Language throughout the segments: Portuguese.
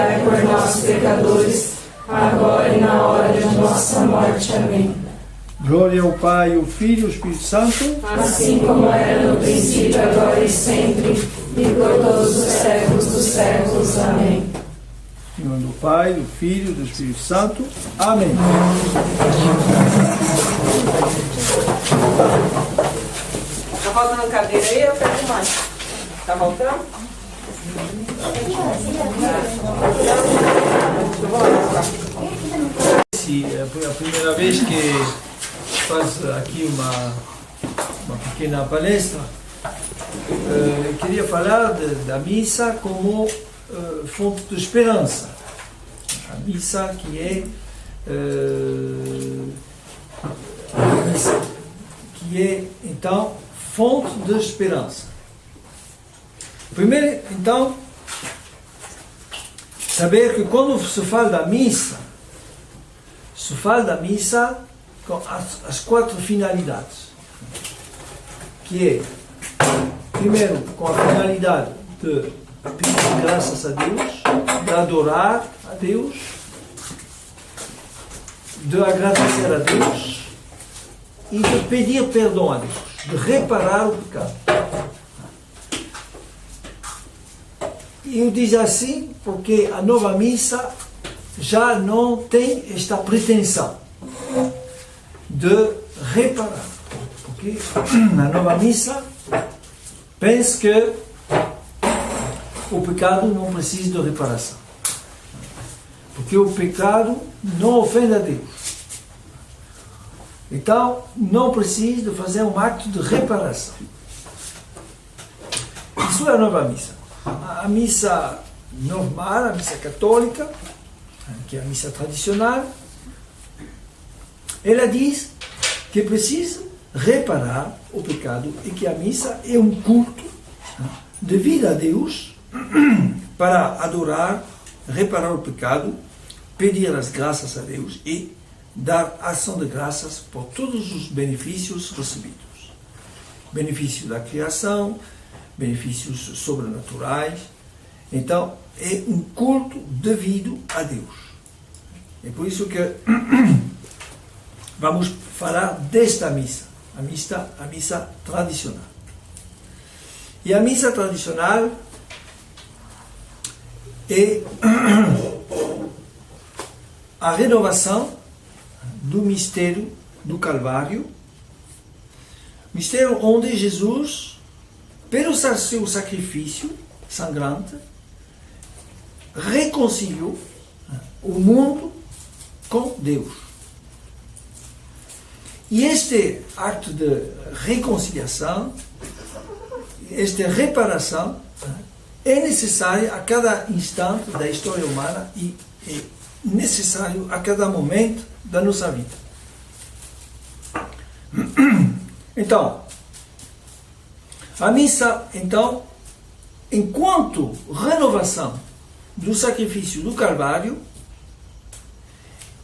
rogai por nós, pecadores, agora e na hora de nossa morte. Amém. Glória ao Pai, ao Filho e ao Espírito Santo, assim como era no princípio, agora e sempre, e por todos os séculos dos séculos. Amém. Em nome do Pai, do Filho e do Espírito Santo. Amém. Tá faltando cadeira aí? Eu pego mais. Tá voltando? Se é a primeira vez que faz aqui uma pequena palestra, eu queria falar da missa como fonte de esperança. A missa que é então fonte de esperança. Primeiro, então, saber que quando se fala da missa, se fala da missa com as 4 finalidades, que é, primeiro, com a finalidade de pedir graças a Deus, de adorar a Deus, de agradecer a Deus e de pedir perdão a Deus, de reparar o pecado. E eu digo assim porque a nova missa já não tem esta pretensão de reparar. Porque na nova missa penso que o pecado não precisa de reparação. Porque o pecado não ofende a Deus. Então, não precisa de fazer um acto de reparação. Isso é a nova missa. A missa normal, a missa católica, que é a missa tradicional, ela diz que precisa reparar o pecado e que a missa é um culto devido a Deus para adorar, reparar o pecado, pedir as graças a Deus e dar ação de graças por todos os benefícios recebidos. Benefício da criação, benefícios sobrenaturais. Então, é um culto devido a Deus. É por isso que vamos falar desta missa, a missa tradicional. E a missa tradicional é a renovação do mistério do Calvário, mistério onde Jesus, pelo seu sacrifício sangrante, reconciliou o mundo com Deus. E este acto de reconciliação, esta reparação, é necessário a cada instante da história humana e é necessário a cada momento da nossa vida. Então, a missa, então, enquanto renovação do sacrifício do Calvário,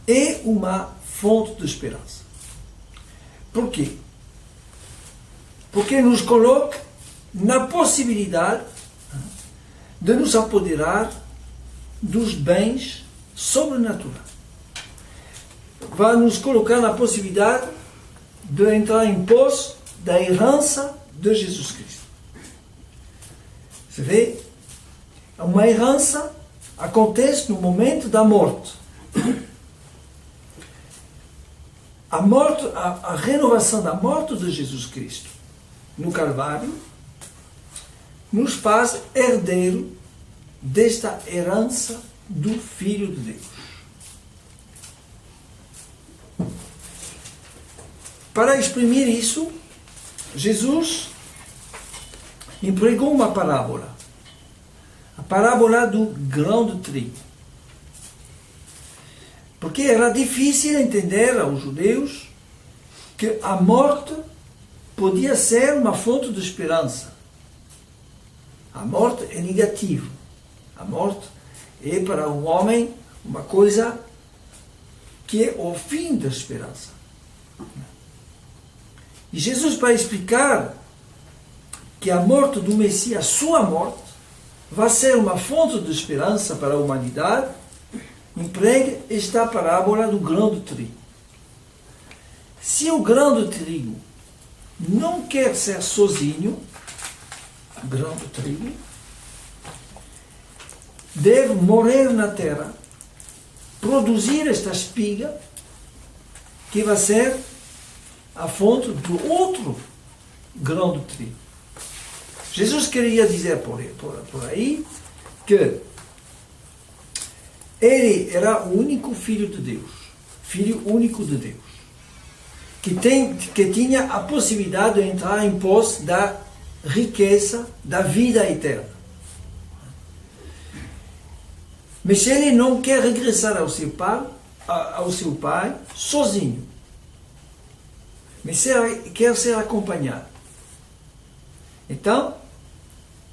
é uma fonte de esperança. Por quê? Porque nos coloca na possibilidade de nos apoderar dos bens sobrenaturais. Vai nos colocar na possibilidade de entrar em posse da herança de Jesus Cristo. Você vê? Uma herança acontece no momento da morte. A morte, a renovação da morte de Jesus Cristo no Calvário nos faz herdeiro desta herança do Filho de Deus. Para exprimir isso, Jesus empregou uma parábola. A parábola do grão de trigo. Porque era difícil entender aos judeus que a morte podia ser uma fonte de esperança. A morte é negativa. A morte é para um homem uma coisa que é o fim da esperança. E Jesus, para explicar que a morte do Messias, sua morte, vai ser uma fonte de esperança para a humanidade, emprega esta parábola do grão de trigo. Se o grão de trigo não quer ser sozinho, grão de trigo, deve morrer na terra, produzir esta espiga, que vai ser a fonte do outro grão de trigo. Jesus queria dizer por aí que ele era o único filho de Deus, filho único de Deus, que tinha a possibilidade de entrar em posse da riqueza da vida eterna. Mas ele não quer regressar ao seu pai sozinho. Mas quer ser acompanhado. Então,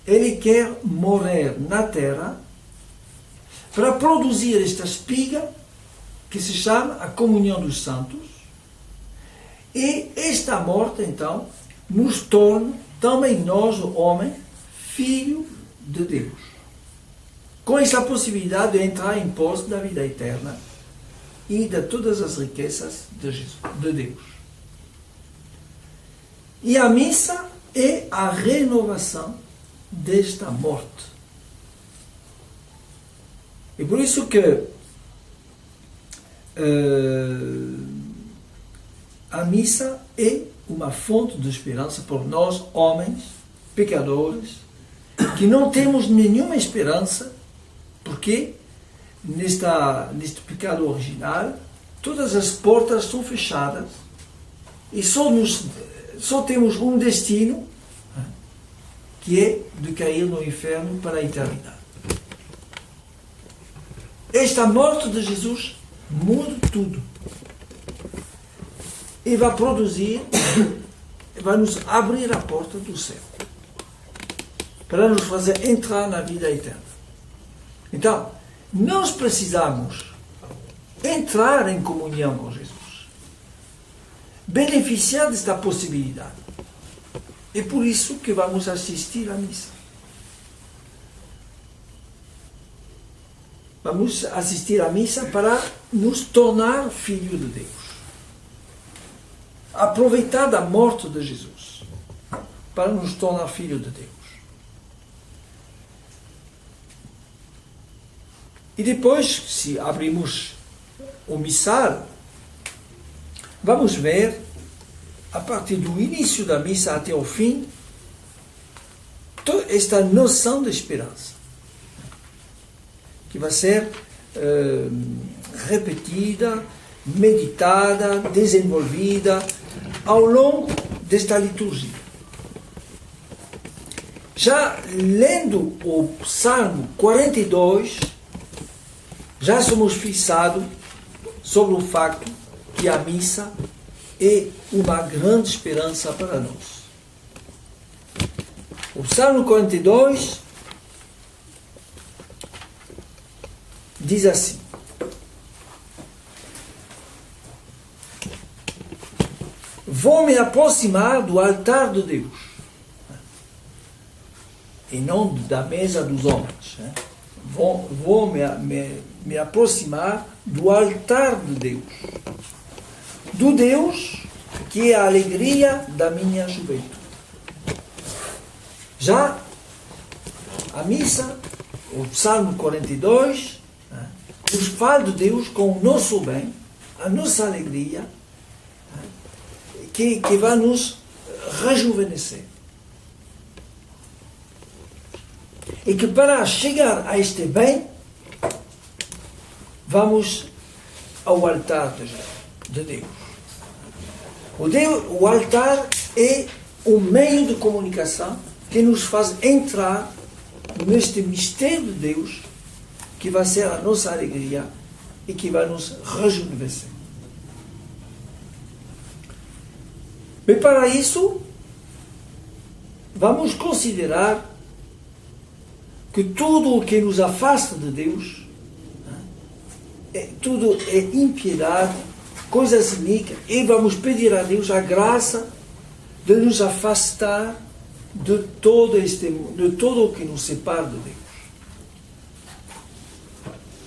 ele quer morrer na terra para produzir esta espiga que se chama a comunhão dos santos. E esta morte, então, nos torna também nós, o homem, filho de Deus. Com esta possibilidade de entrar em posse da vida eterna e de todas as riquezas de Deus. E a missa é a renovação desta morte. E por isso que a missa é uma fonte de esperança por nós, homens, pecadores, que não temos nenhuma esperança, porque neste pecado original todas as portas são fechadas e só temos um destino, que é de cair no inferno para a eternidade. Esta morte de Jesus muda tudo. E vai produzir, vai nos abrir a porta do céu, para nos fazer entrar na vida eterna. Então, nós precisamos entrar em comunhão com Jesus, beneficiar desta possibilidade. É por isso que vamos assistir à missa. Vamos assistir à missa para nos tornar filhos de Deus. Aproveitar da morte de Jesus para nos tornar filhos de Deus. E depois, se abrimos o missal, vamos ver, a partir do início da missa até o fim, toda esta noção de esperança, que vai ser repetida, meditada, desenvolvida ao longo desta liturgia. Já lendo o Salmo 42, já somos fixados sobre o facto que a missa é uma grande esperança para nós. O Salmo 42 diz assim: vou me aproximar do altar de Deus, e não da mesa dos homens. Vou me aproximar do altar de Deus, do Deus que é a alegria da minha juventude. Já a missa, o Salmo 42, nos fala de Deus com o nosso bem, a nossa alegria, que vai nos rejuvenescer. E que para chegar a este bem, vamos ao altar de Deus. O altar é o meio de comunicação que nos faz entrar neste mistério de Deus, que vai ser a nossa alegria e que vai nos rejuvenescer. Mas para isso, vamos considerar que tudo o que nos afasta de Deus, tudo é impiedade, coisas iníquas, e vamos pedir a Deus a graça de nos afastar de todo o que nos separa de Deus.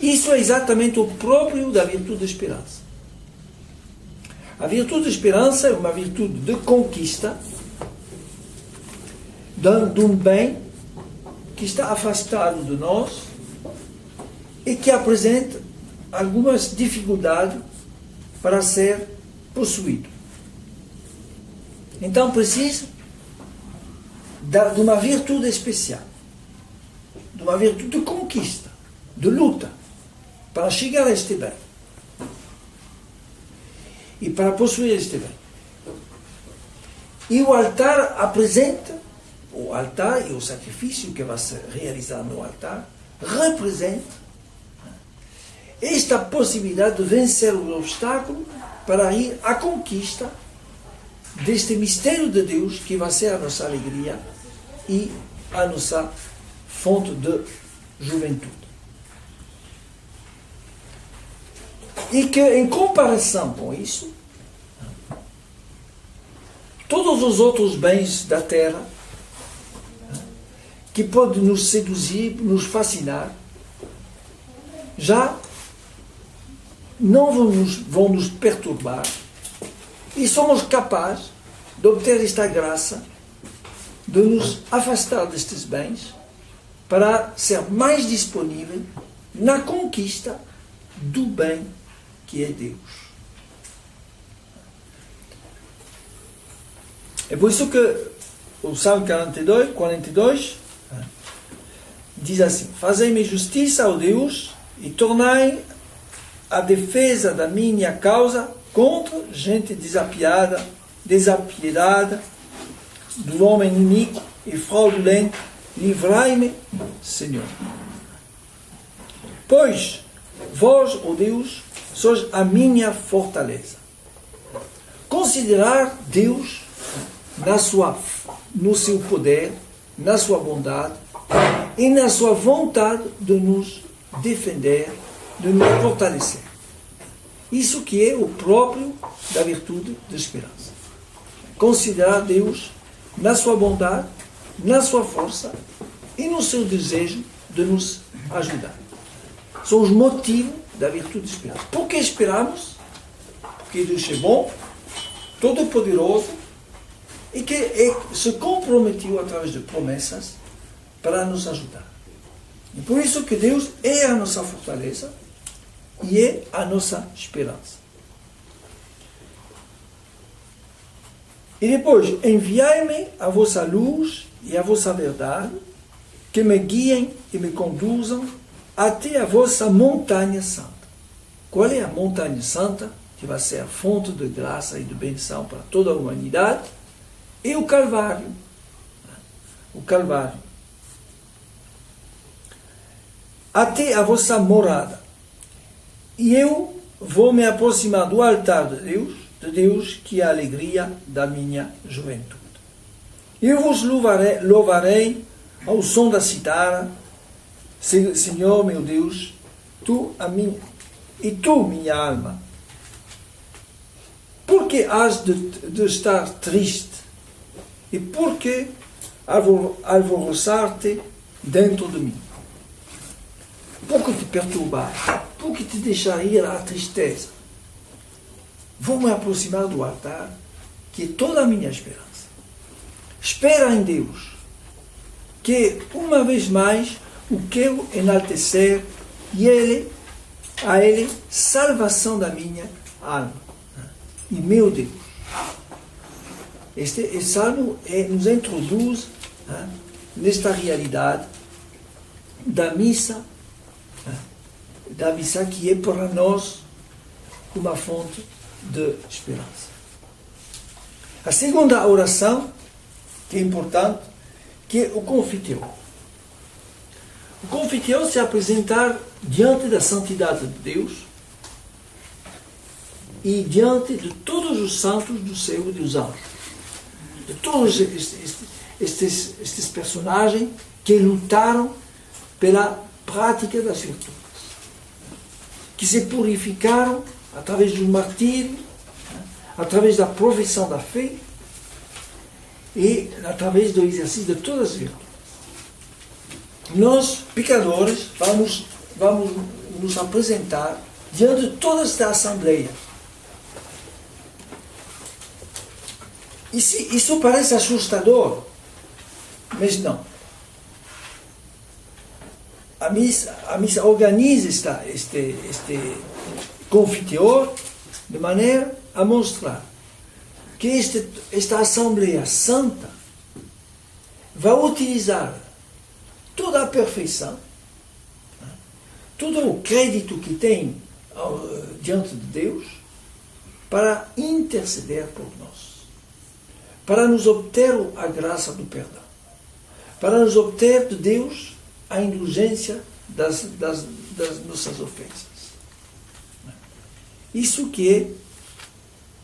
Isso é exatamente o próprio da virtude da esperança. A virtude da esperança é uma virtude de conquista de um bem que está afastado de nós e que apresenta algumas dificuldades para ser possuído. Então precisa de uma virtude especial, de uma virtude de conquista, de luta, para chegar a este bem e para possuir este bem. E o altar apresenta, o altar e o sacrifício que vai se realizar no altar, representa esta possibilidade de vencer o obstáculo para ir à conquista deste mistério de Deus que vai ser a nossa alegria e a nossa fonte de juventude. E que, em comparação com isso, todos os outros bens da terra que podem nos seduzir, nos fascinar, já não vão nos perturbar e somos capazes de obter esta graça de nos afastar destes bens para ser mais disponível na conquista do bem que é Deus. É por isso que o Salmo 42 diz assim: fazei-me justiça, ó Deus, e tornai a defesa da minha causa contra gente desapiedada, do homem inimigo e fraudulento, livrai-me, Senhor. Pois vós, ó Deus, sois a minha fortaleza. Considerar Deus no seu poder, na sua bondade e na sua vontade de nos defender, de nos fortalecer. Isso que é o próprio da virtude da esperança. Considerar Deus na sua bondade, na sua força e no seu desejo de nos ajudar. São os motivos da virtude da esperança. Por que esperamos? Porque Deus é bom, todo-poderoso e que se comprometeu através de promessas para nos ajudar. E por isso que Deus é a nossa fortaleza e é a nossa esperança. E depois, enviai-me a vossa luz e a vossa verdade, que me guiem e me conduzam até a vossa montanha santa. Qual é a montanha santa? Que vai ser a fonte de graça e de benção para toda a humanidade? É o Calvário. O Calvário. Até a vossa morada. E eu vou me aproximar do altar de Deus, que é a alegria da minha juventude. Eu vos louvarei ao som da citara, Senhor meu Deus, tu, minha alma. Por que has de estar triste? E por que alvoroçar-te dentro de mim? Por que te perturbar? Por que te deixar ir à tristeza? Vou me aproximar do altar, que é toda a minha esperança. Espera em Deus, que uma vez mais o quero enaltecer e a Ele salvação da minha alma. E meu Deus. Este salmo nos introduz nesta realidade da missa que é para nós uma fonte de esperança. A segunda oração, que é importante, que é o confiteor. O confiteor se apresentar diante da santidade de Deus e diante de todos os santos do céu e dos anjos. De todos estes personagens que lutaram pela prática das virtudes, que se purificaram através do martírio, através da profissão da fé e através do exercício de todas as virtudes. Nós, pecadores, vamos nos apresentar diante de toda esta Assembleia. Isso parece assustador, mas não. A missa organiza este confiteor de maneira a mostrar que esta Assembleia Santa vai utilizar toda a perfeição, todo o crédito que tem diante de Deus para interceder por nós, para nos obter a graça do perdão, para nos obter de Deus a indulgência das nossas ofensas. Isso que é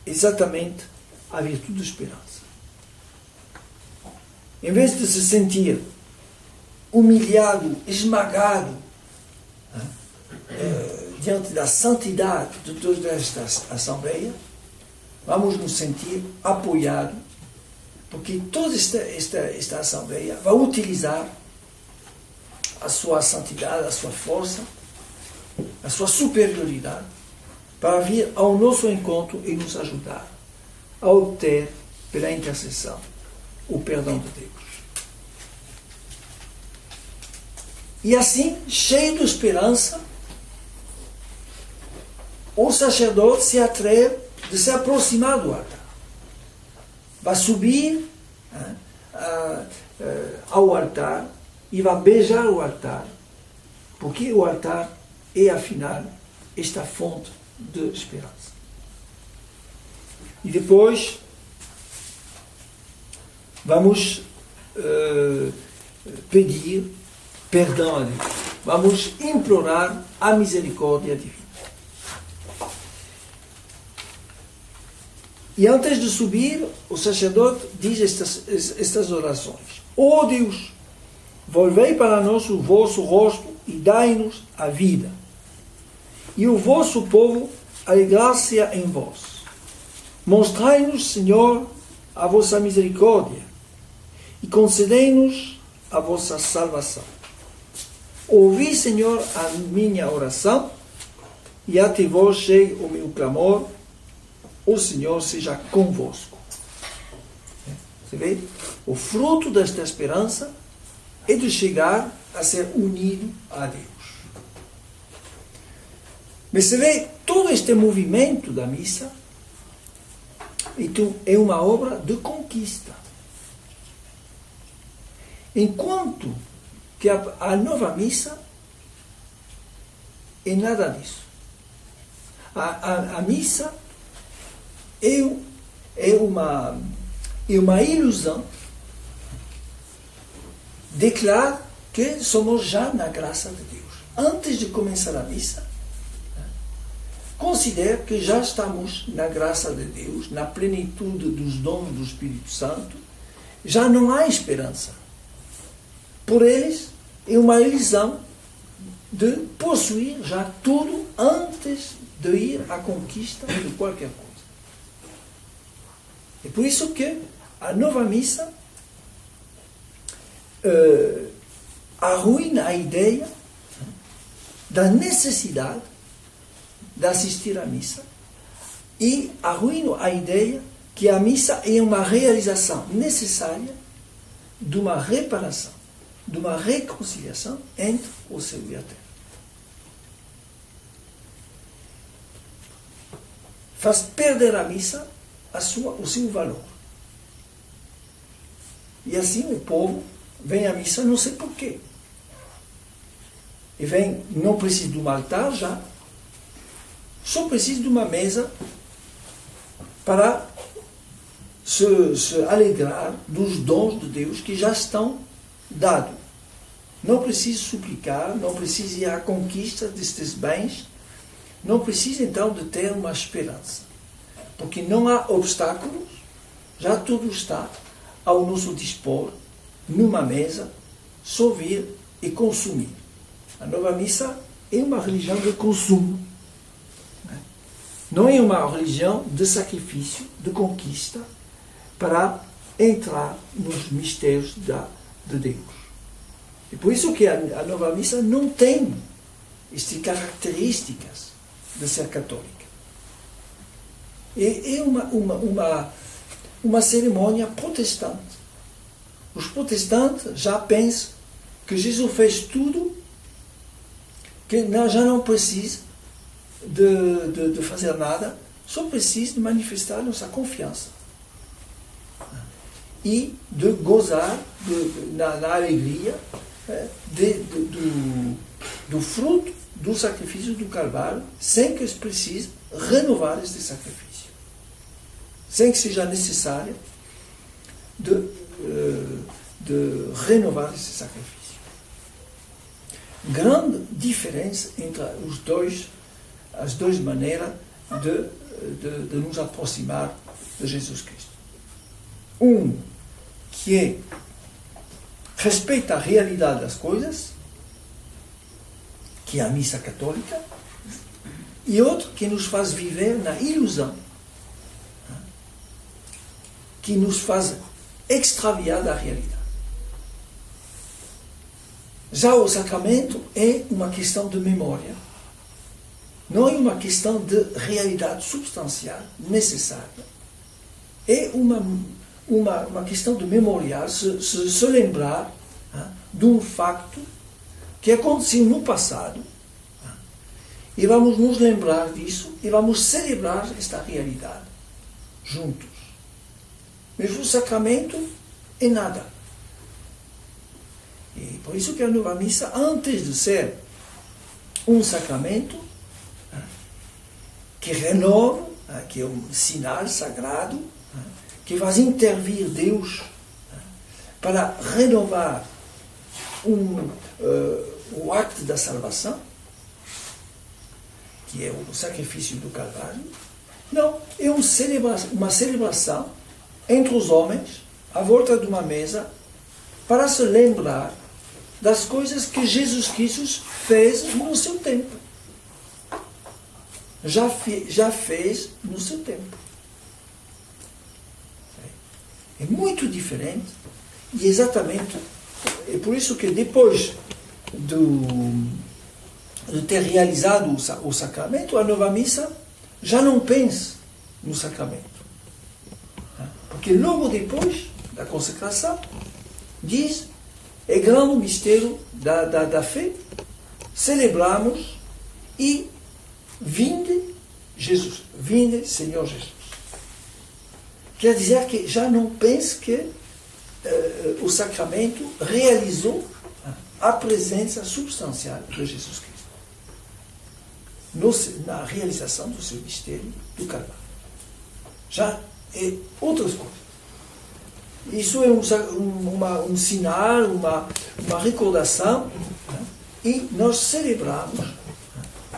exatamente a virtude da esperança. Em vez de se sentir humilhado, esmagado, diante da santidade de toda esta Assembleia, vamos nos sentir apoiados, porque toda esta Assembleia vai utilizar a sua santidade, a sua força, a sua superioridade, para vir ao nosso encontro e nos ajudar a obter, pela intercessão, o perdão de Deus. E assim, cheio de esperança, o sacerdote se atreve de se aproximar do altar. Vai subir ao altar e vai beijar o altar, porque o altar é, afinal, esta fonte de esperança. E depois vamos pedir perdão a Deus. Vamos implorar a misericórdia divina. E antes de subir, o sacerdote diz estas orações. Ó Deus, volvei para nós o vosso rosto e dai-nos a vida. E o vosso povo alegrar-se em vós. Mostrai-nos, Senhor, a vossa misericórdia e concedei-nos a vossa salvação. Ouvi, Senhor, a minha oração e até vós chegue o meu clamor. O Senhor seja convosco. Você vê? O fruto desta esperança é de chegar a ser unido a Deus. Mas você vê, todo este movimento da missa é uma obra de conquista. Enquanto que a nova missa é nada disso. A missa é uma ilusão. Declara que somos já na graça de Deus. Antes de começar a missa, considere que já estamos na graça de Deus, na plenitude dos dons do Espírito Santo. Já não há esperança. Por eles, é uma ilusão de possuir já tudo antes de ir à conquista de qualquer coisa. É por isso que a nova missa arruina a ideia da necessidade de assistir à missa e arruina a ideia que a missa é uma realização necessária de uma reparação, de uma reconciliação entre o céu e a terra. Faz perder a missa o seu valor. E assim o povo vem à missa, não sei porquê. E vem, não precisa de um altar já, só precisa de uma mesa para se alegrar dos dons de Deus que já estão dados. Não precisa suplicar, não precisa ir à conquista destes bens, não precisa então de ter uma esperança. Porque não há obstáculos, já tudo está ao nosso dispor, numa mesa, só vir e consumir. A nova missa é uma religião de consumo. Não é uma religião de sacrifício, de conquista, para entrar nos mistérios de Deus. E por isso que a nova missa não tem estas características de ser católica. É uma cerimônia protestante. Os protestantes já pensam que Jesus fez tudo, que já não precisa de fazer nada, só precisa de manifestar nossa confiança e de gozar na alegria do fruto do sacrifício do Calvário, sem que se precise renovar este sacrifício, sem que seja necessário de renovar esse sacrifício. Grande diferença entre as duas maneiras de nos aproximar de Jesus Cristo. Que respeita a realidade das coisas, que é a missa católica, e outro que nos faz viver na ilusão, que nos faz extraviar da realidade. Já o sacramento é uma questão de memória, não é uma questão de realidade substancial necessária. É uma questão de memorial, se lembrar de um facto que aconteceu no passado, e vamos nos lembrar disso e vamos celebrar esta realidade juntos. Mas o sacramento é nada. E por isso que a nova missa, antes de ser um sacramento que renova, que é um sinal sagrado, que faz intervir Deus para renovar o acto da salvação, que é o sacrifício do Calvário. Não, é uma celebração entre os homens, à volta de uma mesa, para se lembrar das coisas que Jesus Cristo fez no seu tempo. Já fez no seu tempo. É muito diferente, e exatamente é por isso que depois de ter realizado o sacramento, a nova missa já não pensa no sacramento. Porque logo depois da consecração, diz, é grande o mistério da fé, celebramos e vinde Jesus, vinde Senhor Jesus. Quer dizer que já não pensa que o sacramento realizou a presença substancial de Jesus Cristo na realização do seu mistério do Calvário. Já é outras coisas. Isso é um sinal, uma recordação, e nós celebramos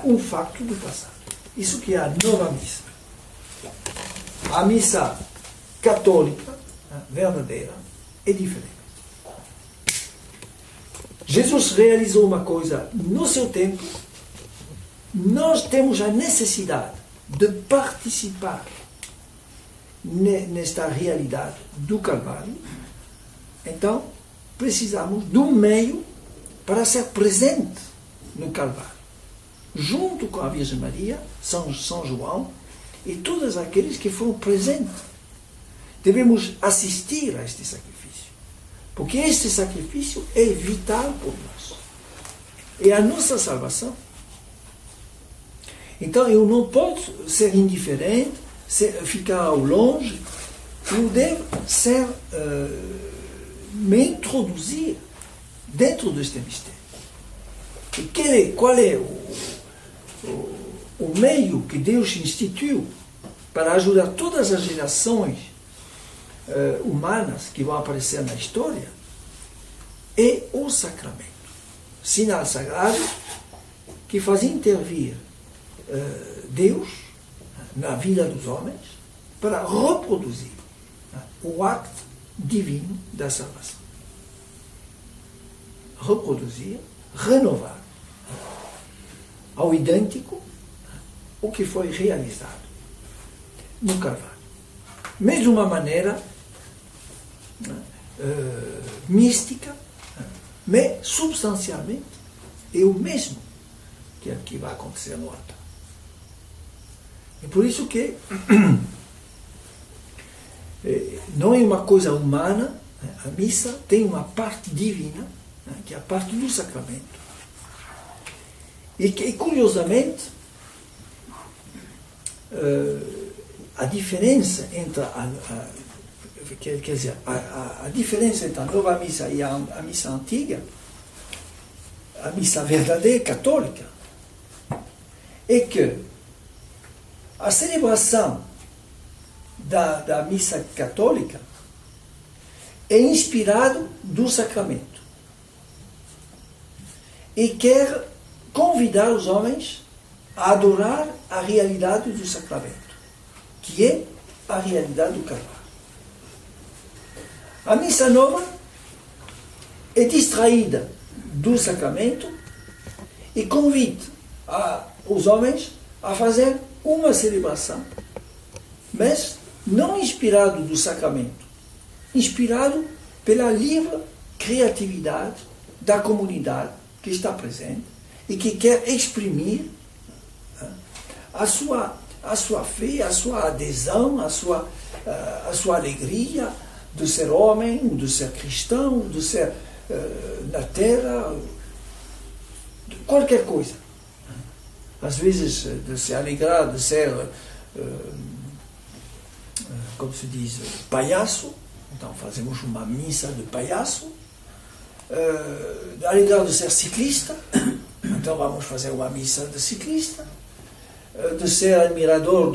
um facto do passado. Isso que é a nova missa. A missa católica, verdadeira, é diferente. Jesus realizou uma coisa no seu tempo, nós temos a necessidade de participar nesta realidade do Calvário. Então, precisamos de um meio para ser presente no Calvário, junto com a Virgem Maria, São João e todos aqueles que foram presentes. Devemos assistir a este sacrifício, porque este sacrifício é vital por nós. É a nossa salvação. Então eu não posso ser indiferente, ficar ao longe. Eu devo me introduzir dentro deste mistério. E qual é o meio que Deus instituiu para ajudar todas as gerações humanas que vão aparecer na história? É o sacramento, sinal sagrado que faz intervir Deus na vida dos homens para reproduzir o acto divino da salvação. Reproduzir, renovar ao idêntico o que foi realizado no Calvário. Mas de uma maneira mística, mas substancialmente é o mesmo. que vai acontecer no altar. E por isso que não é uma coisa humana, a missa tem uma parte divina, que é a parte do sacramento. E curiosamente, a diferença entre quer dizer, a diferença entre a nova missa e a missa antiga, a missa verdadeira católica, é que a celebração da missa católica é inspirado do sacramento e quer convidar os homens a adorar a realidade do sacramento, que é a realidade do Calvário. A missa nova é distraída do sacramento e convida os homens a fazer uma celebração, mas não inspirado do sacramento, inspirado pela livre criatividade da comunidade que está presente e que quer exprimir a sua fé, a sua adesão, a sua alegria de ser homem, de ser cristão, de ser na terra, de qualquer coisa. Às vezes, de se alegrar, de ser, como se diz, palhaço. Então fazemos uma missa de palhaço. De alegrar de ser ciclista. Então vamos fazer uma missa de ciclista. De ser admirador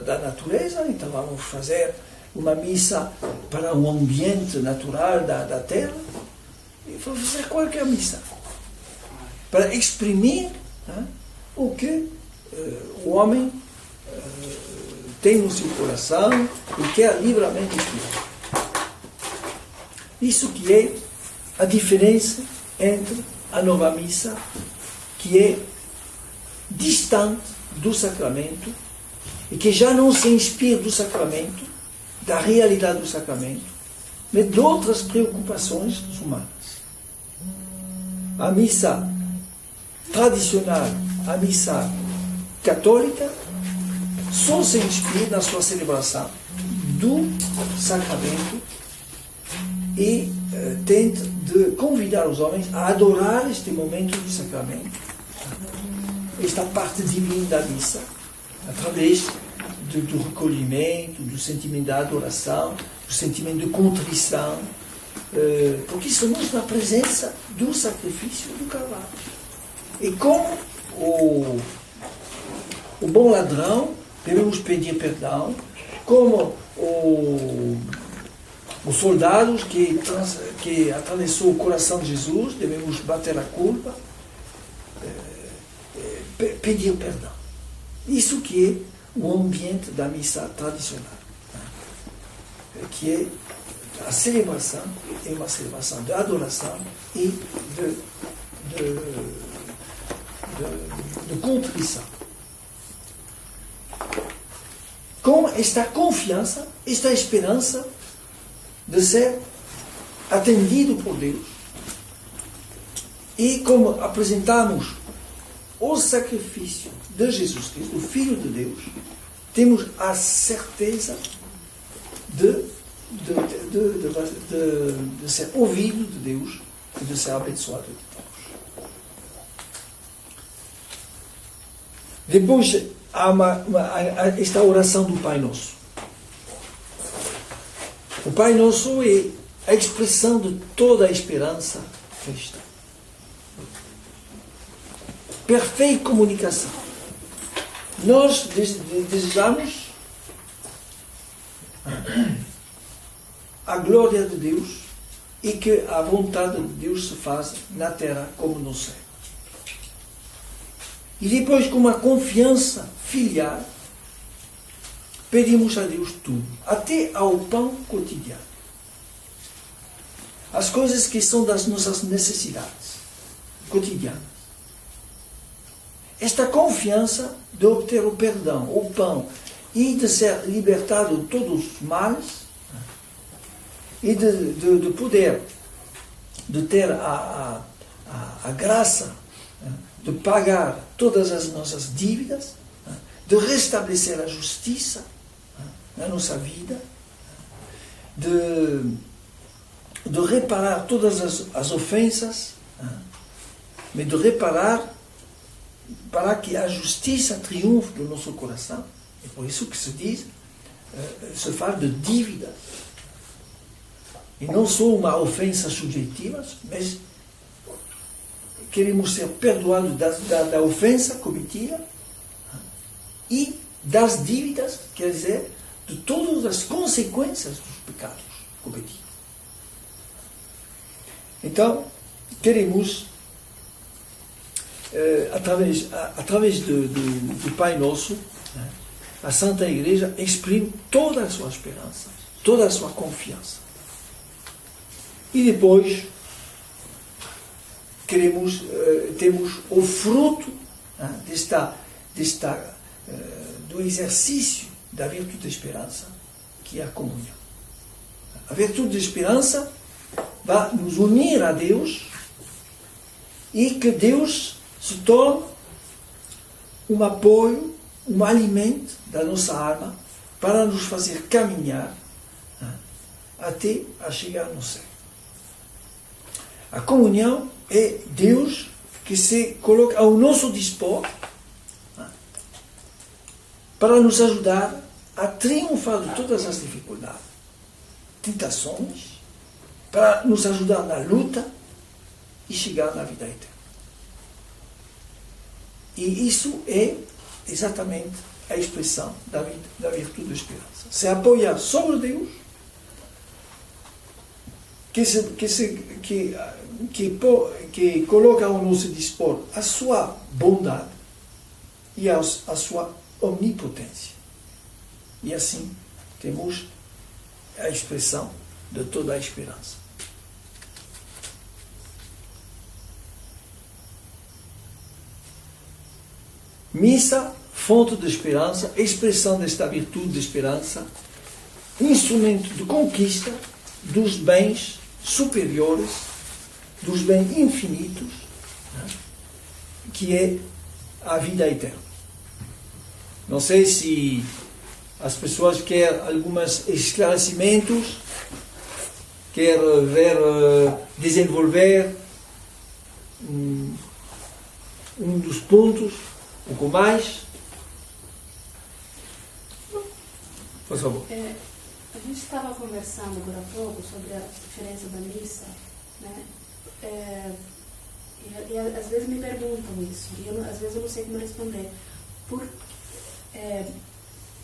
da natureza. Então vamos fazer uma missa para um ambiente natural da terra. E vamos fazer qualquer missa. Para exprimir o que o homem tem no seu coração e quer livremente expressar. Isso que é a diferença entre a nova missa, que é distante do sacramento e que já não se inspira do sacramento, da realidade do sacramento, mas de outras preocupações humanas. A missa tradicional, a missa católica, só se inspira na sua celebração do sacramento e tenta de convidar os homens a adorar este momento do sacramento, esta parte divina da missa, através do recolhimento, do sentimento da adoração, do sentimento de contrição, porque estamos na presença do sacrifício do Calvário. E como o bom ladrão, devemos pedir perdão, como os soldados que atravessou o coração de Jesus, devemos bater a culpa, pedir perdão. Isso que é o ambiente da missa tradicional, que é a celebração, é uma celebração de adoração e de contrição. Com esta confiança, esta esperança de ser atendido por Deus. E como apresentamos o sacrifício de Jesus Cristo, o Filho de Deus, temos a certeza de ser ouvido de Deus e de ser abençoado de Deus. Depois há esta oração do Pai Nosso. O Pai Nosso é a expressão de toda a esperança cristã. Perfeita comunicação. Nós desejamos a glória de Deus e que a vontade de Deus se faça na terra como no céu. E depois, com uma confiança filial, pedimos a Deus tudo, até ao pão cotidiano. As coisas que são das nossas necessidades cotidianas. Esta confiança de obter o perdão, o pão, e de ser libertado de todos os males, e de poder, de ter a graça de pagar todas as nossas dívidas, de restabelecer a justiça na nossa vida, de reparar todas as ofensas, mas de reparar para que a justiça triunfe do nosso coração. É por isso que se diz, se fala de dívida. E não só uma ofensa subjetiva, mas queremos ser perdoados da ofensa cometida e das dívidas, quer dizer, de todas as consequências dos pecados cometidos. Então, queremos, através do Pai Nosso, a Santa Igreja exprime toda a sua esperança, toda a sua confiança. E depois, temos o fruto do exercício da virtude da esperança, que é a comunhão. A virtude da esperança vai nos unir a Deus e que Deus se torne um apoio, um alimento da nossa alma para nos fazer caminhar até a chegar no céu. A comunhão é Deus que se coloca ao nosso dispor para nos ajudar a triunfar de todas as dificuldades, tentações, para nos ajudar na luta e chegar na vida eterna. E isso é exatamente a expressão da virtude da esperança. Se apoiar sobre Deus, que coloca ao nosso dispor a sua bondade e a sua omnipotência. E assim temos a expressão de toda a esperança. Missa, fonte de esperança, expressão desta virtude de esperança, instrumento de conquista dos bens superiores, dos bens infinitos, que é a vida eterna. Não sei se as pessoas querem alguns esclarecimentos, querem ver, desenvolver um dos pontos, um pouco mais. Por favor. A gente estava conversando agora há pouco sobre a diferença da missa, né? E às vezes me perguntam isso, e às vezes eu não sei como responder.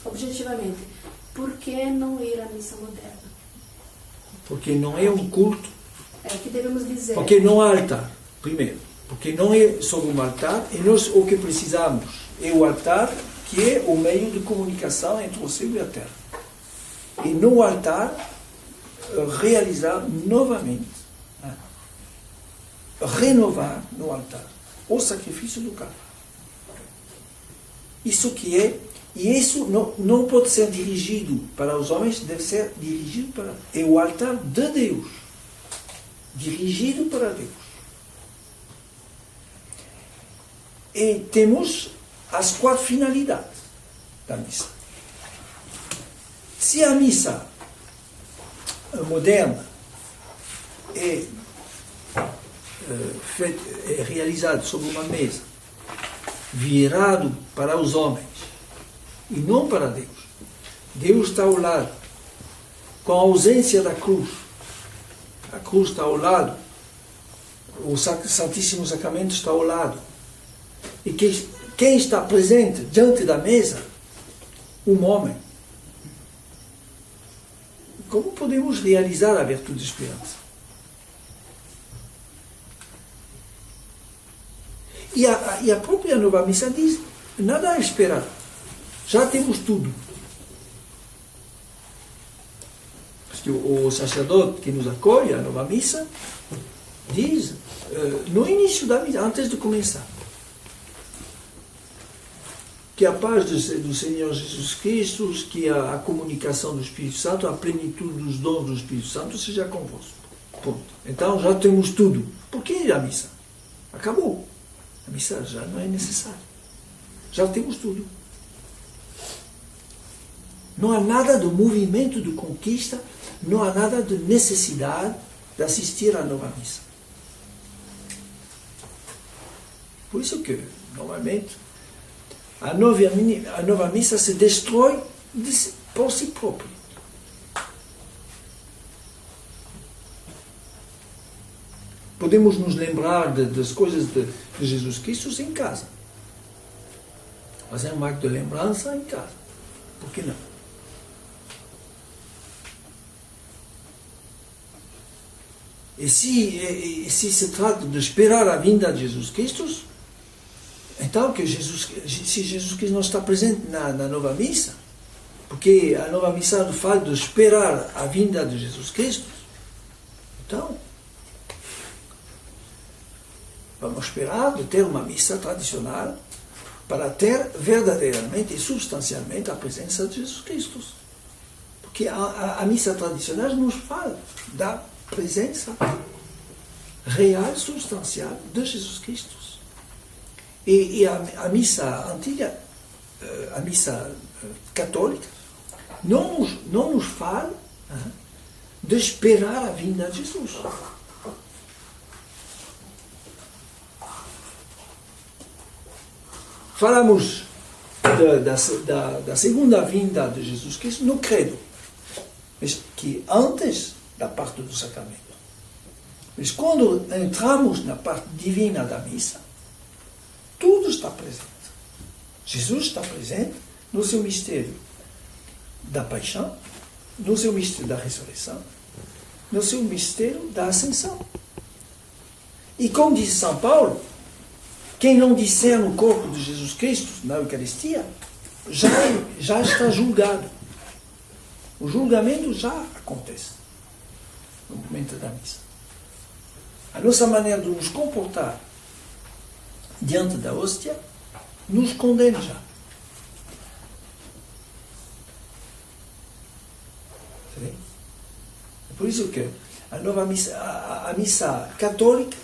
Objetivamente, por que não ir à missa moderna? Porque não é um culto. O que devemos dizer? Porque não há altar, primeiro. Porque não é sobre um altar, e nós o que precisamos é o altar, que é o meio de comunicação entre o céu e a terra. E no altar, realizar novamente, renovar no altar o sacrifício do Calvário. Isso que é, e isso não pode ser dirigido para os homens, deve ser dirigido para... É o altar de Deus, dirigido para Deus. E temos as 4 finalidades da missa. Se a missa moderna é realizada sobre uma mesa, virado para os homens e não para Deus, Deus está ao lado, com a ausência da cruz. A cruz está ao lado, o Santíssimo Sacramento está ao lado. E quem está presente diante da mesa? Um homem. Como podemos realizar a virtude de esperança? E a própria Nova Missa diz, nada a esperar. Já temos tudo. Porque o sacerdote que nos acolhe, a Nova Missa, diz, no início da missa, antes de começar, que a paz do Senhor Jesus Cristo, que a comunicação do Espírito Santo, a plenitude dos dons do Espírito Santo seja convosco. Ponto. Então já temos tudo. Por que ir à missa? Acabou. A missa já não é necessária. Já temos tudo. Não há nada do movimento de conquista, não há nada de necessidade de assistir à nova missa. Por isso que, normalmente, a nova missa se destrói por si própria. Podemos nos lembrar das coisas de Jesus Cristo em casa. Fazer um acto de lembrança em casa. Por que não? E se se trata de esperar a vinda de Jesus Cristo, então se Jesus Cristo não está presente na nova missa, porque a nova missa não fala de esperar a vinda de Jesus Cristo, então vamos esperar de ter uma missa tradicional para ter verdadeiramente e substancialmente a presença de Jesus Cristo. Porque a missa tradicional nos fala da presença real, substancial de Jesus Cristo. E a missa antiga, a missa católica, não nos fala de esperar a vinda de Jesus. Falamos da segunda vinda de Jesus Cristo no credo, mas que antes da parte do sacramento. Mas quando entramos na parte divina da missa, tudo está presente. Jesus está presente no seu mistério da paixão, no seu mistério da ressurreição, no seu mistério da ascensão. E como diz São Paulo, quem não discerne o corpo de Jesus Cristo na Eucaristia, já está julgado. O julgamento já acontece no momento da missa. A nossa maneira de nos comportar diante da hóstia nos condena já. É por isso que a nova missa, a missa católica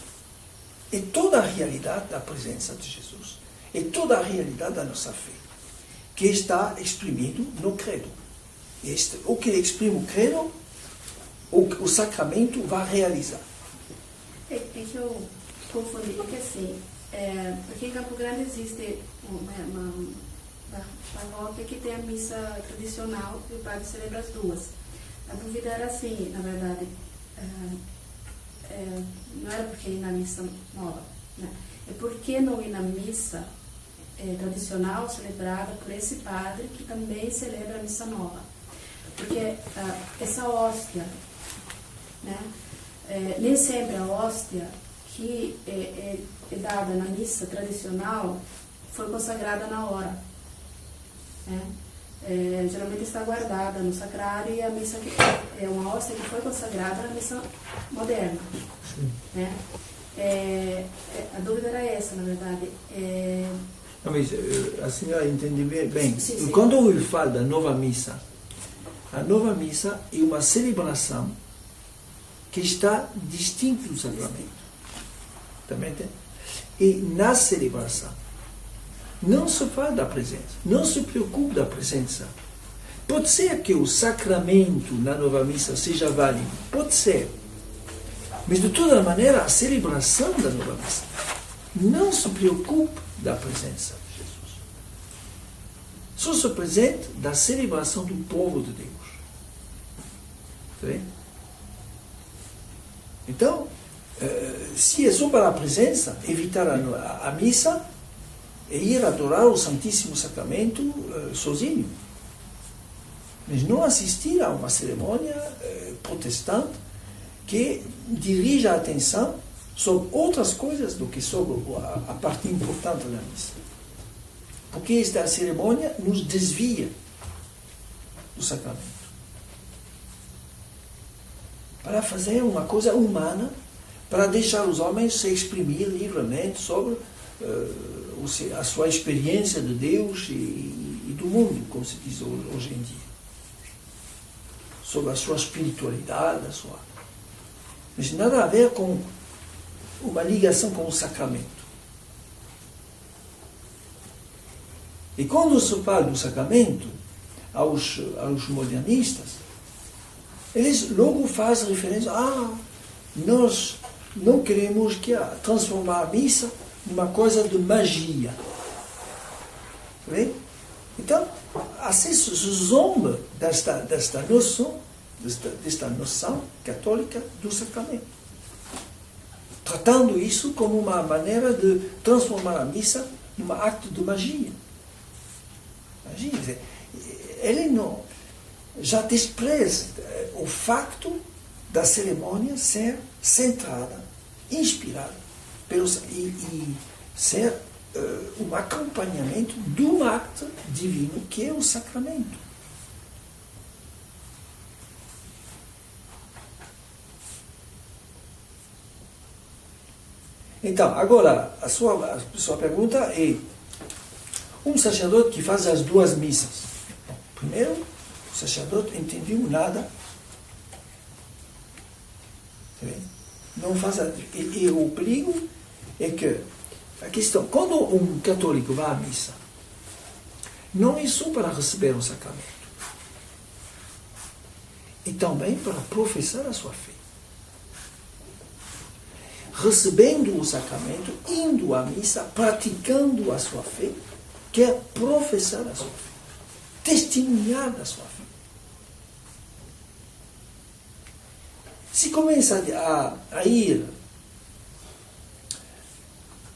é toda a realidade da presença de Jesus. É toda a realidade da nossa fé, que está exprimido no credo. O que exprime o credo, o sacramento vai realizar. É que eu confundi, porque assim, aqui em Campo Grande existe uma paróquia que tem a missa tradicional e o padre celebra as duas. A dúvida era assim, na verdade, não era porque ir na missa nova, né? É porque não ir na missa tradicional celebrada por esse padre que também celebra a missa nova. Porque essa hóstia, né? Nem sempre a hóstia que é dada na missa tradicional foi consagrada na hora, né? Geralmente está guardada no sacrário, e a missa que é uma hóstia que foi consagrada na missa moderna, né? A dúvida era essa, na verdade. Não, mas a senhora entende bem. Sim. Quando eu falo da nova missa, a nova missa é uma celebração que está distinta do sacramento. Também tem? E na celebração não se fala da presença, não se preocupa da presença. Pode ser que o sacramento na nova missa seja válido, pode ser. Mas de toda maneira a celebração da nova missa não se preocupa da presença de Jesus. Só se presente da celebração do povo de Deus. Está bem? Então, se é só para a presença, evitar a missa e ir adorar o Santíssimo Sacramento sozinho. Mas não assistir a uma cerimônia protestante que dirige a atenção sobre outras coisas do que sobre a parte importante da missa. Porque esta cerimônia nos desvia do sacramento. Para fazer uma coisa humana, para deixar os homens se exprimir livremente sobre a sua experiência de Deus e do mundo, como se diz hoje em dia. Sobre a sua espiritualidade, mas nada a ver com uma ligação com o sacramento. E quando se fala do sacramento, aos modernistas, eles logo fazem referência, nós não queremos transformar a missa numa coisa de magia. Bem? Então, assim se zomba desta noção católica do sacramento, tratando isso como uma maneira de transformar a missa num acto de magia. Ele não já despreza o facto da cerimônia ser centrada, inspirada, e ser um acompanhamento de um acto divino que é o sacramento. Então, agora, a sua pergunta é: um sacerdote que faz as duas missas. Primeiro, o sacerdote não entendeu nada. Não faz e o perigo é que a questão, quando um católico vai à missa, não é só para receber um sacramento, e também para professar a sua fé. Recebendo o sacramento, indo à missa, praticando a sua fé, quer professar a sua fé, testemunhar a sua fé. Se começa a ir,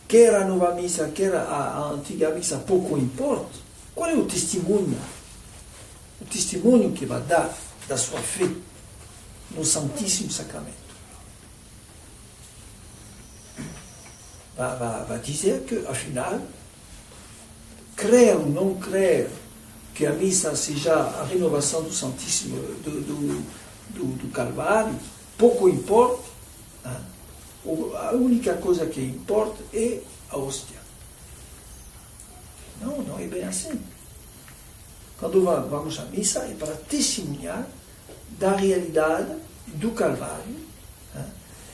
quer a nova missa, quer a antiga missa, pouco importa, qual é o testemunho? O testemunho que vai dar da sua fé no Santíssimo Sacramento. Vai dizer que, afinal, crer ou não crer que a missa seja a renovação do Santíssimo, do Calvário, pouco importa. A única coisa que importa é a hóstia. Não é bem assim. Quando vamos à missa é para testemunhar da realidade do Calvário,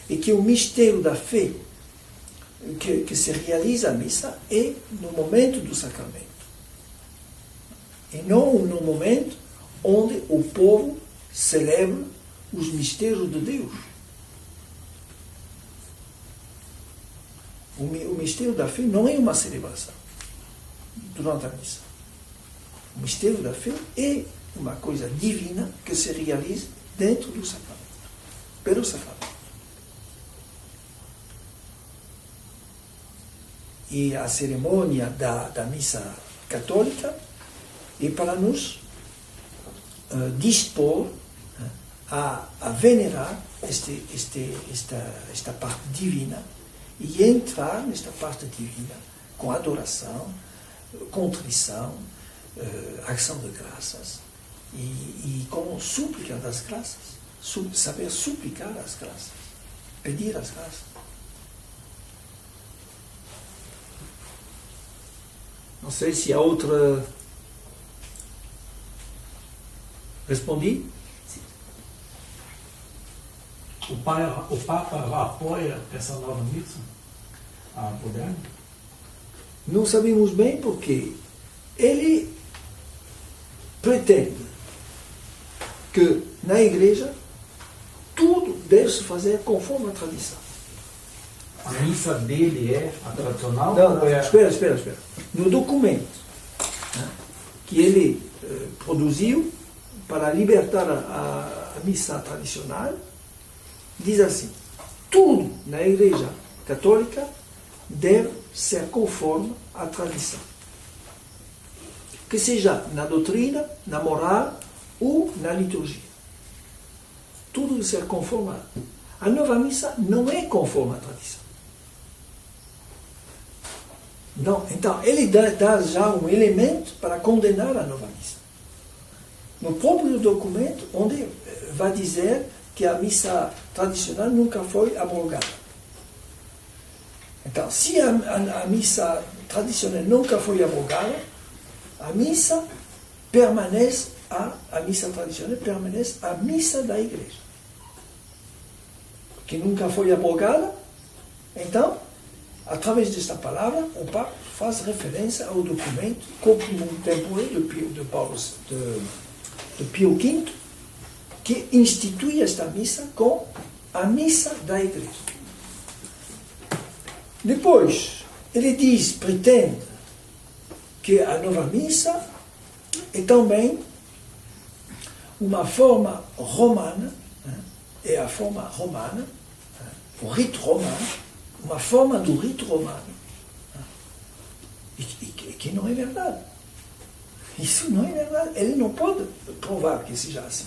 e que o mistério da fé que se realiza a missa é no momento do sacramento. E não no momento onde o povo celebra os mistérios de Deus. O mistério da fé não é uma celebração durante a missa. O mistério da fé é uma coisa divina que se realiza dentro do sacramento, pelo sacramento. E a cerimônia da missa católica é para nos dispor a venerar esta parte divina e entrar nesta parte divina com adoração, contrição, ação de graças e com súplica das graças, saber suplicar as graças, pedir as graças. Não sei se há outra. Respondi? O Papa apoia essa nova missa? A moderna? Não sabemos bem porque ele pretende que na igreja tudo deve se fazer conforme a tradição. A missa dele é a tradicional? Não, espera. No documento que ele produziu para libertar a missa tradicional, diz assim: tudo na Igreja Católica deve ser conforme à tradição. Que seja na doutrina, na moral ou na liturgia. Tudo deve ser conforme. A nova missa não é conforme à tradição. Não, então, ele dá já um elemento para condenar a nova missa. No próprio documento, onde vai dizer que a missa tradicional nunca foi abrogada. Então, se a missa tradicional nunca foi abrogada, a missa permanece, a missa tradicional permanece a missa da igreja. Que nunca foi abrogada, então, através desta palavra, o Papa faz referência ao documento Corpus Tempore de Pio V, que institui esta missa com a missa da Igreja. Depois, ele pretende que a nova missa é também uma forma romana, é a forma romana, o rito romano, uma forma do rito romano, e que não é verdade. Isso não é verdade. Ele não pode provar que seja assim.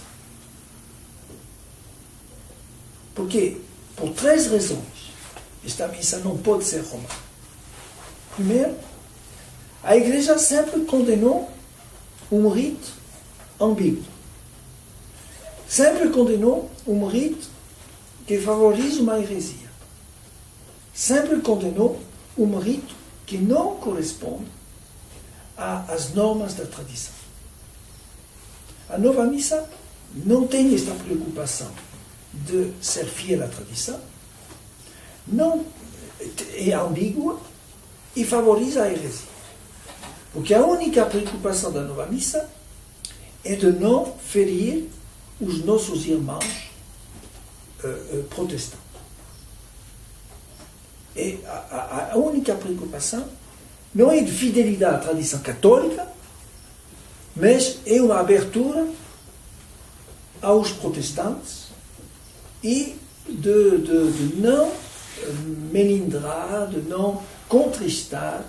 Porque, por 3 razões, esta missa não pode ser romana. Primeiro, a Igreja sempre condenou um rito ambíguo. Sempre condenou um rito que favoriza uma heresia. Sempre condenou um rito que não corresponde às normas da tradição. A nova missa não tem esta preocupação de ser fiel à tradição, não é ambígua e favoriza a heresia. Porque a única preocupação da nova missa é de não ferir os nossos irmãos protestantes. E a única preocupação não é de fidelidade à tradição católica, mas é uma abertura aos protestantes e de não melindrar, de não contristar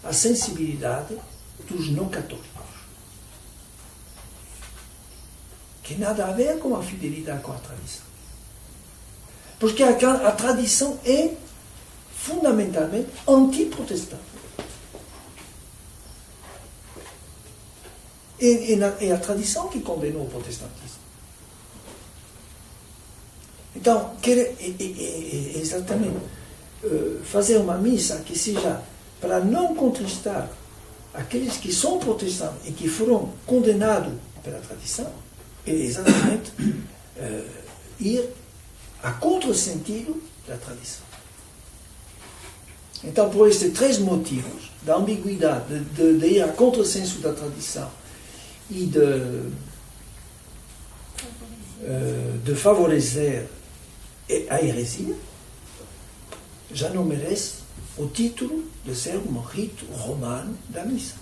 a sensibilidade dos não católicos. Que nada a ver com a fidelidade com a tradição. Porque a tradição é fundamentalmente antiprotestante. É a tradição que condenou o protestantismo. Então, exatamente fazer uma missa que seja para não contristar aqueles que são protestantes e que foram condenados pela tradição, é exatamente ir a contrasentido da tradição. Então, por estes 3 motivos, da ambiguidade, de ir a contrassenso da tradição e de favorecer a heresia, já não merece o título de ser um rito romano da missa.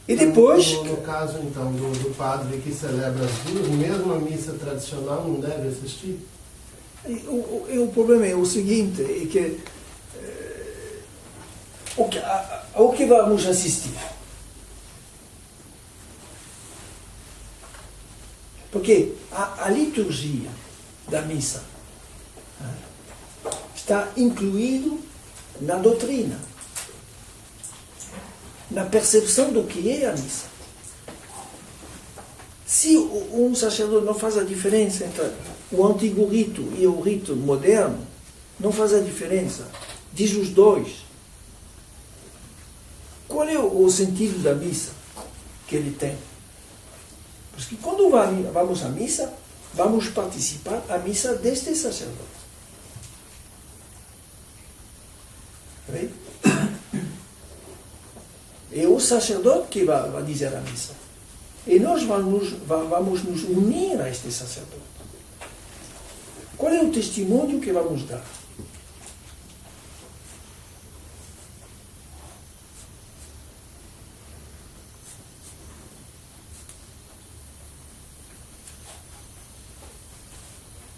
E depois... No caso, então, do padre que celebra as duas, mesmo a missa tradicional, não deve assistir? O problema é o seguinte, é que ao que vamos assistir? Porque a liturgia da missa está incluído na doutrina, na percepção do que é a missa. Se um sacerdote não faz a diferença entre o antigo rito e o rito moderno, não faz a diferença, diz os dois, qual é o sentido da missa que ele tem? Porque quando vamos à missa, vamos participar à missa deste sacerdote. É o sacerdote que vai dizer a missa. E nós vamos nos unir a este sacerdote. Qual é o testemunho que vamos dar?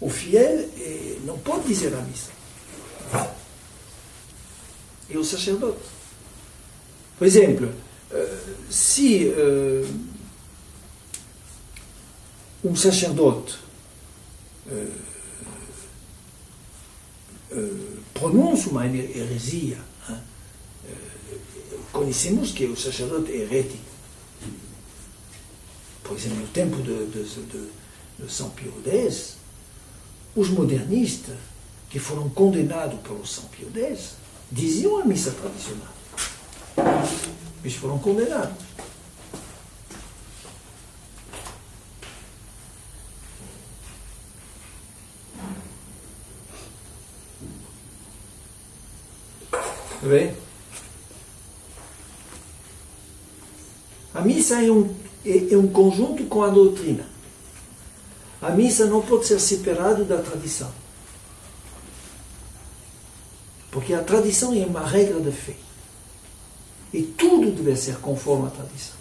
O fiel não pode dizer a missa. É o sacerdote. Por exemplo, se um sacerdote pronuncia uma heresia, conhecemos que o sacerdote é herético. Por exemplo, no tempo de São Pio X, os modernistas, que foram condenados pelo São Pio X, diziam a missa tradicional. Eles foram condenados. Vê? A missa é um conjunto com a doutrina. A missa não pode ser separada da tradição. Porque a tradição é uma regra de fé. E tudo deve ser conforme à tradição.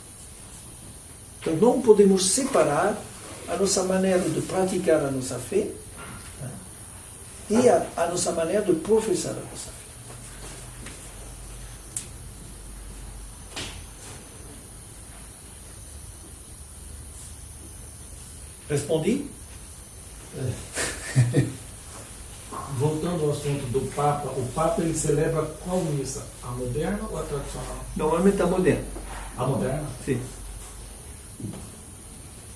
Então não podemos separar a nossa maneira de praticar a nossa fé, né, e a nossa maneira de professar a nossa fé. Respondi? Voltando ao assunto do Papa, o Papa ele celebra qual missa? A moderna ou a tradicional? Normalmente a moderna. A moderna? Sim.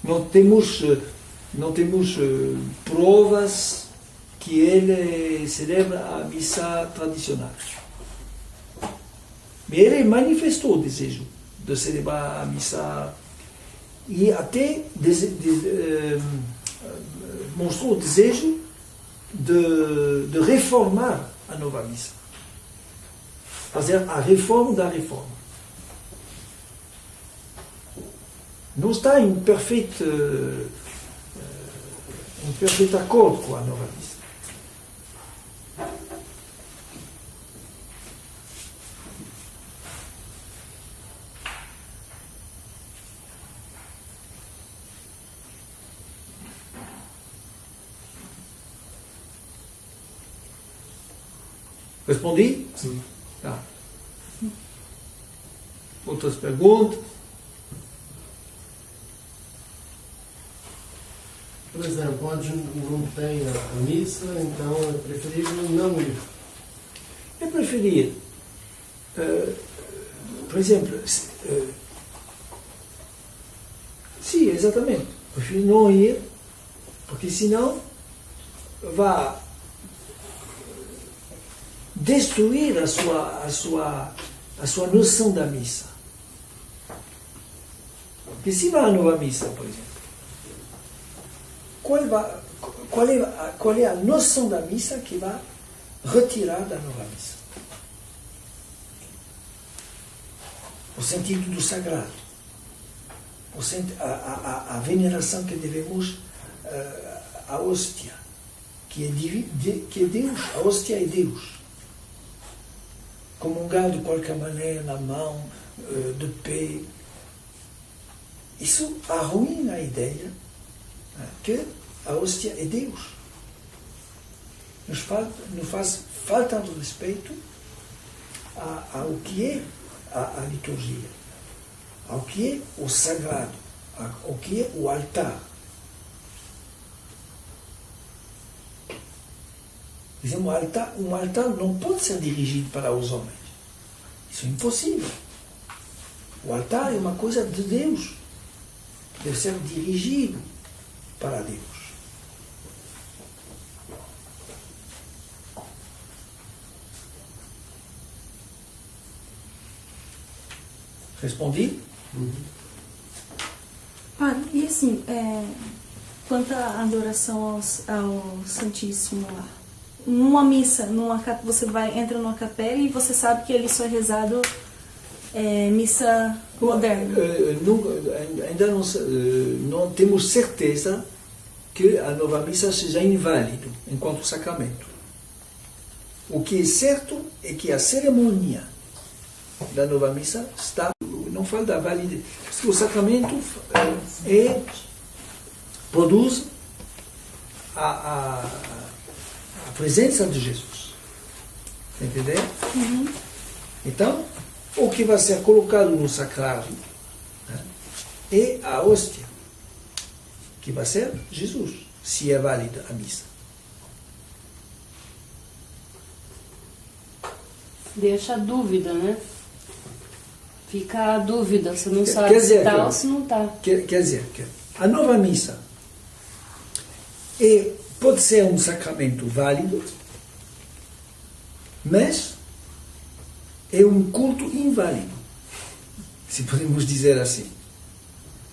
Não temos provas que ele celebra a missa tradicional. Mas ele manifestou o desejo de celebrar a missa e até mostrou o desejo de reformar a nova missa. Fazer a reforma da reforma. Não está em perfeito acordo com a nova missa. Respondi? Sim. Tá. Outras perguntas? Por exemplo, onde não tem a missa, então é preferível não ir. Eu preferia, por exemplo, sim, exatamente, prefiro não ir, porque senão vai destruir a sua noção da missa. Porque se vai à nova missa, por exemplo, qual é a noção da missa que vai retirar da nova missa? O sentido do sagrado, a veneração que devemos à hóstia, que é Deus, a hóstia é Deus. Comungar de qualquer maneira na mão, de pé. Isso arruína a ideia que a hóstia é Deus. Nos faz falta de respeito ao que é a liturgia, ao que é o sagrado, ao que é o altar. Dizemos, um altar não pode ser dirigido para os homens. Isso é impossível. O altar é uma coisa de Deus. Deve ser dirigido para Deus. Respondi? Padre, e assim, quanto à adoração ao Santíssimo lá, numa missa, você entra numa capela e você sabe que ali só é rezado missa moderna. Ainda não temos certeza que a nova missa seja inválida enquanto sacramento. O que é certo é que a cerimônia da nova missa não falta validez. Porque o sacramento produz a presença de Jesus. Entendeu? Uhum. Então, o que vai ser colocado no sacrário, né, é a hóstia, que vai ser Jesus, se é válida a missa. Deixa a dúvida, né? Fica a dúvida, você não sabe se está ou se não está. Quer dizer, que a nova missa pode ser um sacramento válido, mas é um culto inválido, se podemos dizer assim.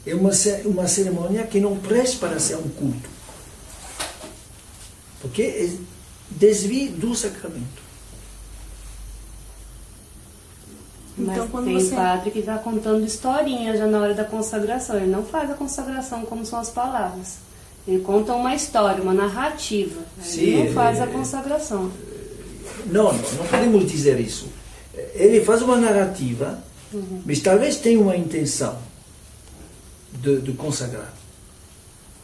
É uma cerimônia que não presta para ser um culto, porque é desvio do sacramento. Mas Então, quando tem você... padre que está contando historinha já na hora da consagração. Ele não faz a consagração como são as palavras. Ele conta uma história, uma narrativa. Ele não faz a consagração. Não podemos dizer isso. Ele faz uma narrativa, mas talvez tenha uma intenção de consagrar.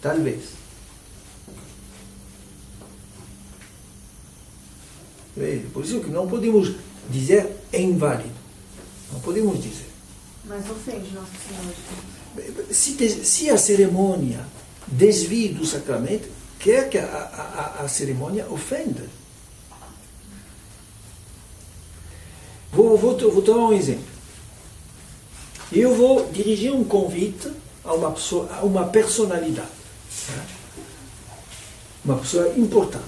Talvez. Por isso que não podemos dizer é inválido. Não podemos dizer. Mas ofende Nosso Senhor. Se a cerimônia desvia do sacramento, quer que a cerimônia ofenda. Vou tomar um exemplo. Eu vou dirigir um convite a uma pessoa, a uma personalidade. Uma pessoa importante.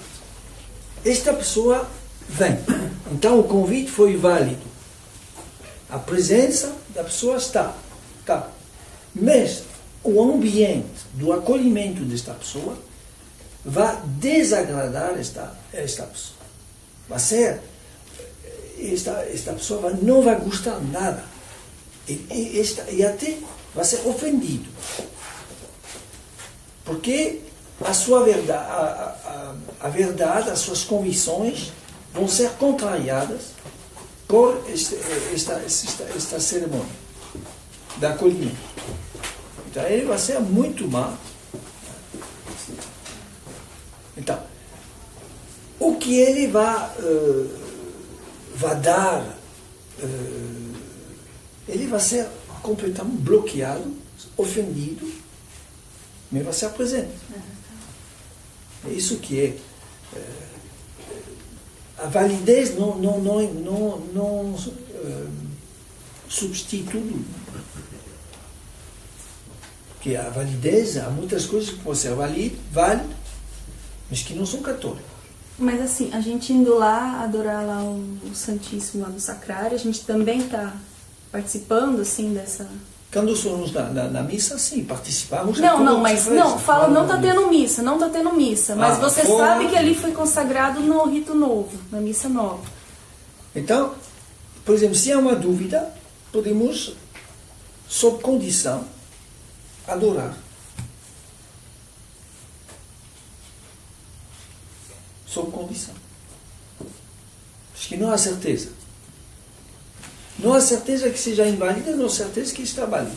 Esta pessoa vem. Então o convite foi válido. A presença da pessoa está. Mas o ambiente do acolhimento desta pessoa vai desagradar esta pessoa. Vai ser... Esta pessoa não vai gostar nada. E até vai ser ofendido. Porque a sua verdade, a verdade, as suas convicções vão ser contrariadas por esta cerimônia de acolhimento. Então ele vai ser muito mal. Então, o que ele vai dar, ele vai ser completamente bloqueado, ofendido, mas vai ser presente. É isso que é. A validez não substitui. Porque a validez, há muitas coisas que podem ser válidas, mas que não são católicas. Mas assim, a gente indo lá, adorar lá o Santíssimo lá no Sacrário, a gente também está participando, assim, dessa... Quando somos na missa, sim, participamos. Não, fala, não está tendo missa, mas você sabe que ali foi consagrado no rito novo, na missa nova. Então, por exemplo, se há uma dúvida, podemos, sob condição, adorar. Sob condição. Porque não há certeza. Não há certeza que seja inválida, não há certeza que está válida.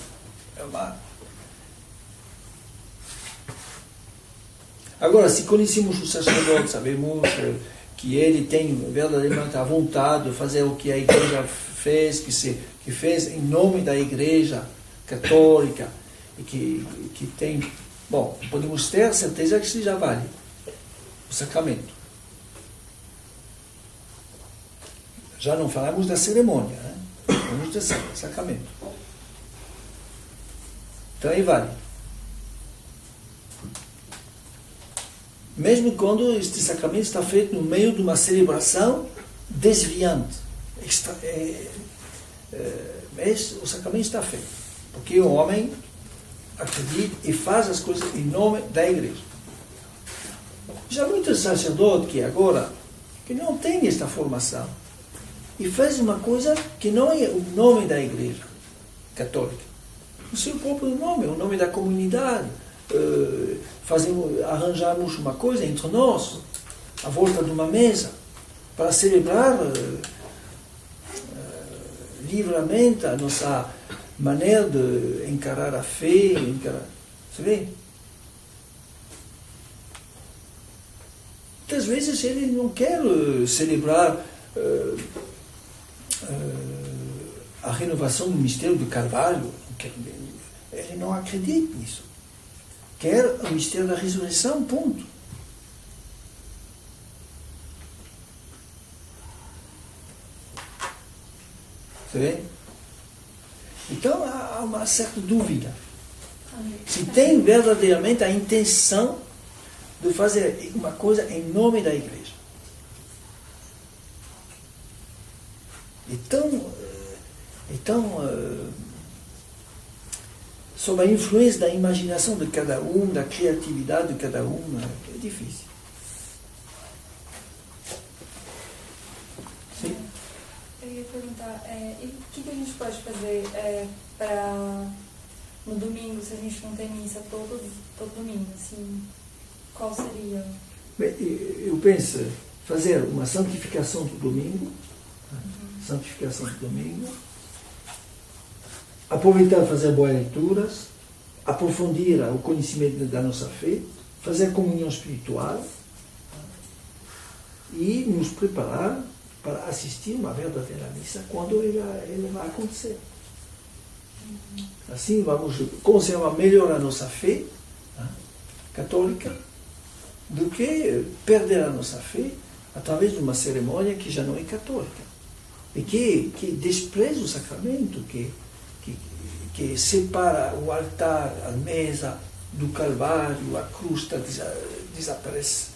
Agora, se conhecemos o sacerdote, sabemos que ele tem verdadeiramente a vontade de fazer o que a igreja fez, que fez em nome da igreja católica, e que tem... Bom, podemos ter certeza que seja válido o sacramento. Já não falamos da cerimônia, né? Falamos do sacramento. Então é válido. Mesmo quando este sacramento está feito no meio de uma celebração desviante. Mas o sacramento está feito. Porque o homem acredita e faz as coisas em nome da igreja. Já muitos sacerdotes que não têm esta formação e faz uma coisa que não é o nome da igreja católica. O seu próprio nome, o nome da comunidade. Arranjamos uma coisa entre nós, à volta de uma mesa, para celebrar livremente a nossa maneira de encarar a fé. Você vê? Muitas vezes ele não quer celebrar a renovação do mistério do Carvalho. Ele não acredita nisso. Quer o mistério da ressurreição, ponto. Você vê? Então há uma certa dúvida. Se tem verdadeiramente a intenção de fazer uma coisa em nome da igreja. Então, sob a influência da imaginação de cada um, da criatividade de cada um, é difícil. Eu ia perguntar perguntar, e o que a gente pode fazer para no domingo, se a gente não tem missa todo domingo, assim, qual seria? Bem, eu penso fazer uma santificação do domingo, santificação do domingo, aproveitar fazer boas leituras, aprofundir o conhecimento da nossa fé, fazer comunhão espiritual e nos preparar para assistir uma verdadeira missa quando ela vai acontecer. Assim vamos conservar melhor a nossa fé católica do que perder a nossa fé através de uma cerimônia que já não é católica e que despreza o sacramento, que separa o altar, a mesa do Calvário, a cruz está desaparecida,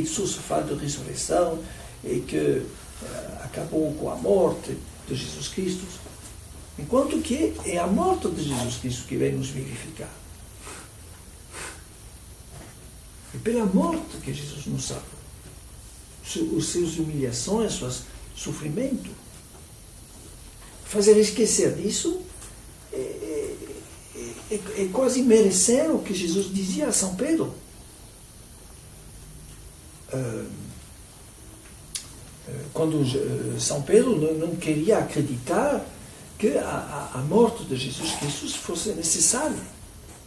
o sofá de ressurreição, e que acabou com a morte de Jesus Cristo, enquanto que é a morte de Jesus Cristo que vem nos vivificar. É pela morte que Jesus nos salva. As suas humilhações, os seus sofrimentos. Fazer esquecer disso é quase merecer o que Jesus dizia a São Pedro. Quando São Pedro não queria acreditar que a morte de Jesus Cristo fosse necessária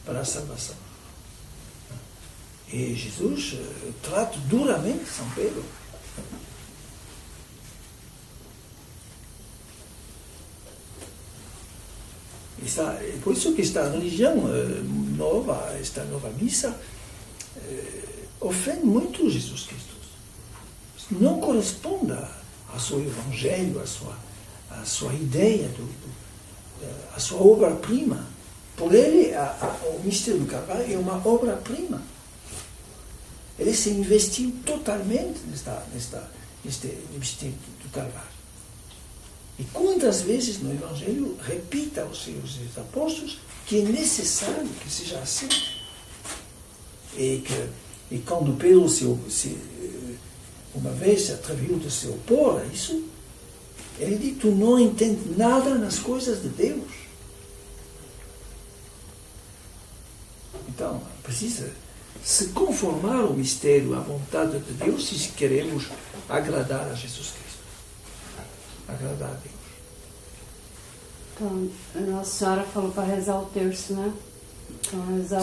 para a salvação. E Jesus trata duramente São Pedro. É por isso que esta religião nova, esta nova missa, ofende muito Jesus Cristo. Não corresponde ao seu evangelho, à sua ideia, à sua obra-prima. Por ele, o mistério do Calvário é uma obra-prima. Ele se investiu totalmente neste mistério do Calvário. E quantas vezes no Evangelho repita aos seus apóstolos que é necessário que seja assim. E quando Pedro uma vez se atreveu de se opor a isso, ele diz: tu não entendes nada nas coisas de Deus. Então, precisa se conformar ao mistério, à vontade de Deus, se queremos agradar a Jesus Cristo. Agradar a Deus. Então, a Nossa Senhora falou para rezar o terço, né? Então, rezar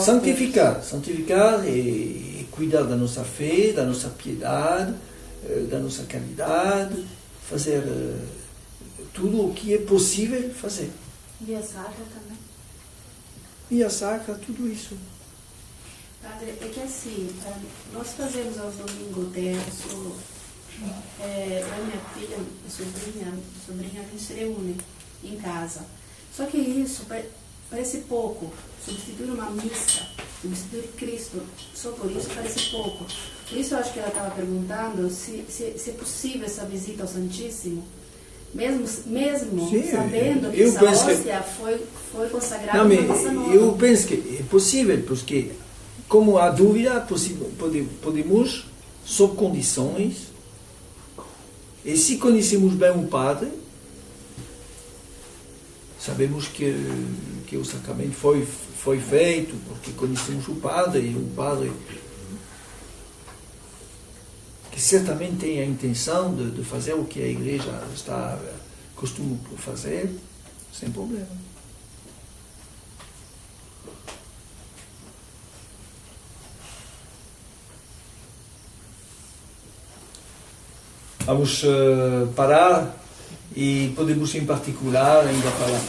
santificar e cuidar da nossa fé, da nossa piedade, da nossa caridade, fazer tudo o que é possível fazer. E a sacra também. E a sacra, tudo isso. Padre, é que assim, nós fazemos aos domingos o terço, a minha filha, a sobrinha, a gente se reúne em casa. Só que isso parece pouco. Substituir uma missa, substituir Cristo, só por isso parece pouco. Por isso eu acho que ela estava perguntando se é possível essa visita ao Santíssimo, mesmo sim, sabendo que essa hóstia foi consagrada na missa nova. Eu penso que é possível, porque como há dúvida, podemos, sob condições, e se conhecemos bem o padre, sabemos que o sacramento foi feito, porque conhecemos o padre, e o padre que certamente tem a intenção de fazer o que a Igreja costuma fazer, sem problema. Vamos parar e podemos em particular ainda falar.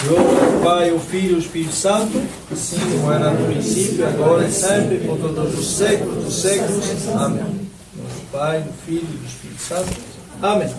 Glória ao Pai, ao Filho e ao Espírito Santo, assim como era no princípio, agora e sempre, por todos os séculos dos séculos. Amém. Glória ao Pai, ao Filho e ao Espírito Santo. Amém.